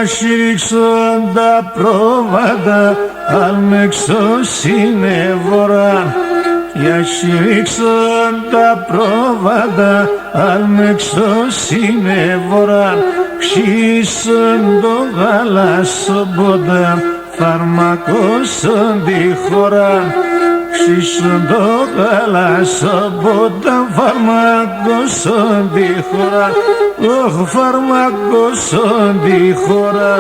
σφίριξαν τα πρόβατα, αν με ξωσυνεύωραν. Για σφίριξαν τα πρόβατα, αν με ξωσυνεύωραν. Ξύσαν το γαλασσομπόντα, φαρμακώσαν τη χώρα. Ξύσαν το γαλασσομπόντα, φαρμακώσαν τη χώρα. Φαρμακώσαν τη χώρα.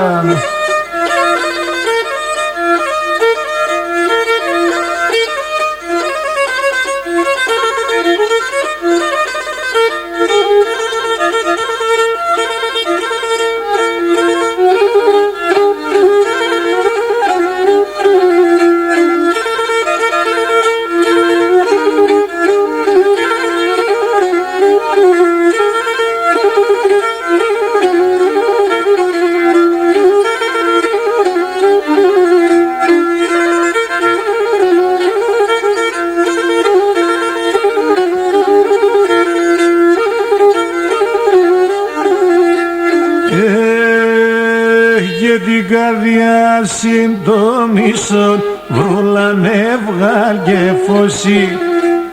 Την καρδιά συντομήσεων βρούλανε βγάλε φωσί.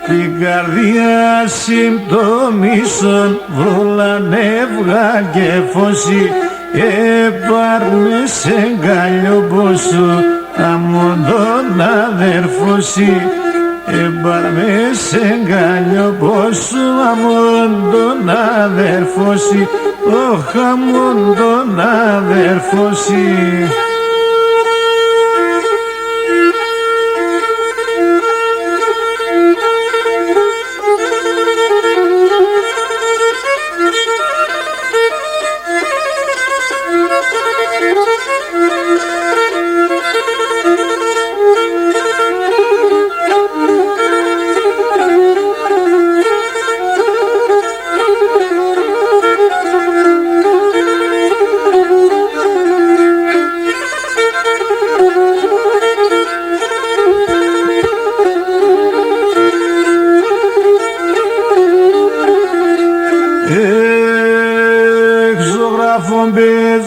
Την καρδιά συντομήσεων βρούλανε βγάλε φωσί. Έπαρνε σε γκαλιομπόσου αμόν τον αδερφωσί. Έπαρνε σε γκαλιομπόσου αμόν τον αδερφωσί. Ωχ, αμόν τον αδερφωσί.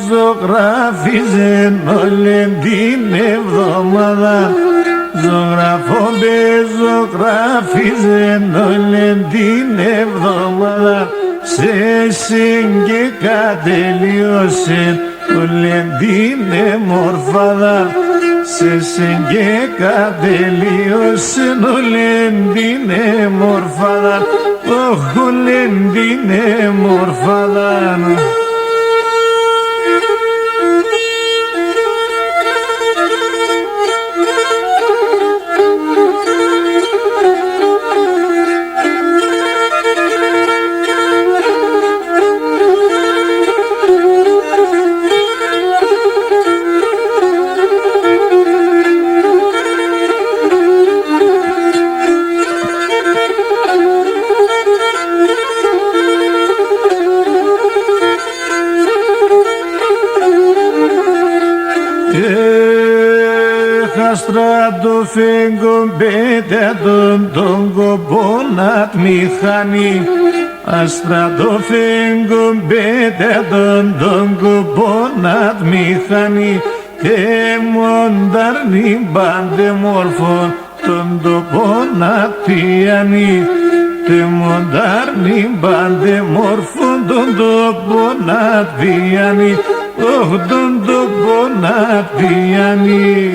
Ζωγράφιζεν όλη την εβδομάδα. Ζωγράφιζεν όλη την εβδομάδα. Σε συγκεκά τελειώσεν όλη την εμορφάδα. Σε συγκεκά τελειώσεν όλη την εμορφάδα. Ωχ, όλη την εμορφάδα. Στρατοφέγγον πέτα τον κομπονάτ μηχανή. Αστρατοφέγγον πέτα τον κομπονάτ μηχανή. Τεμοντάρνη μπάντε μόρφων τον τοπονάτ πιανή. Τεμοντάρνη μπάντε μόρφων τον τοπονάτ πιανή. Ωχ, τον τοπονάτ πιανή.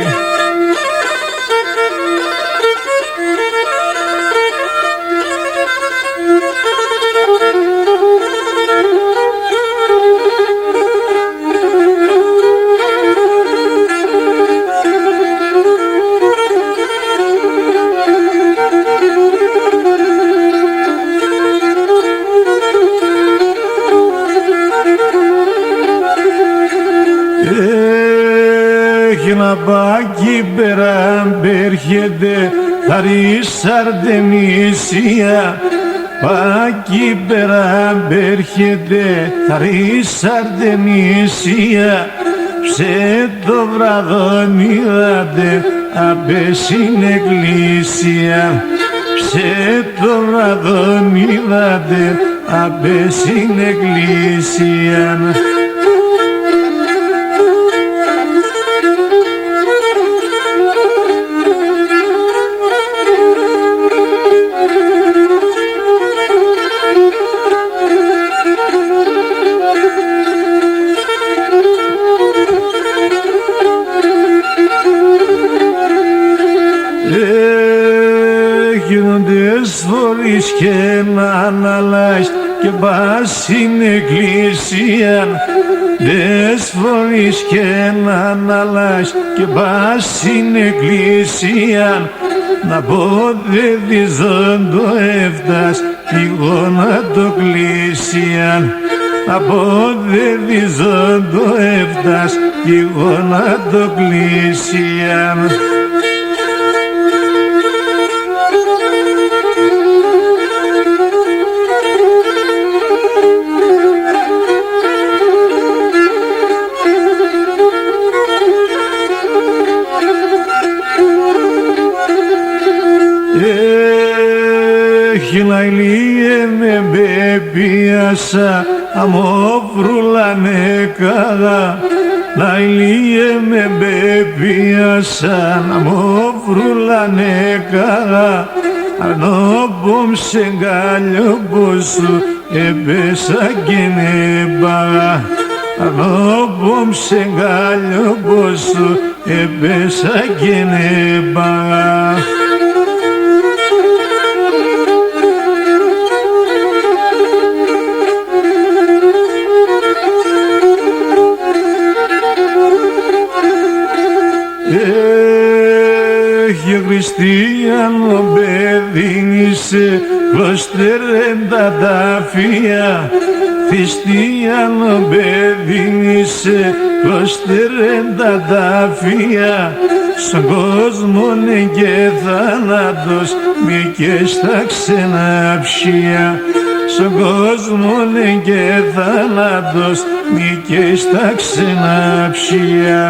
Μπάκι περάμπερχεται χαρίς Αρτεμίσια. Μπάκι περάμπερχεται χαρίς Αρτεμίσια. Σε το βραδόν είδατε απ' στην εκκλησία. Σε το βραδόν είδατε απ' στην εκκλησία. και να αναλάς και πας στην εκκλησία. Δες φορείς και να αναλάς και πας στην εκκλησία. Να ποδεύεις δεν το έφτας τη γόνατο κλεισία. Να ποδεύεις δεν το έφτας τη γόνατο κλεισία. Χιλαϊλίε με μπεπίασα αμόβρουλανε καγά. Λαϊλίε με μπεπίασα αμόβρουλανε καγά. Ανόπομ σε γκάλιο σου έπεσα και νεμπαγά. Ανόπομ σε γκάλιο σου έπεσα και νεμπαγά. Χριστιανό παιδί είσαι, κλωστερέντα τα φία. Χριστιανό παιδί είσαι, κλωστερέντα τα φία. Στον κόσμο είναι και θάνατος, μη και στα ξεναψία. Στον κόσμο είναι και θάνατος, μη και στα ξεναψία.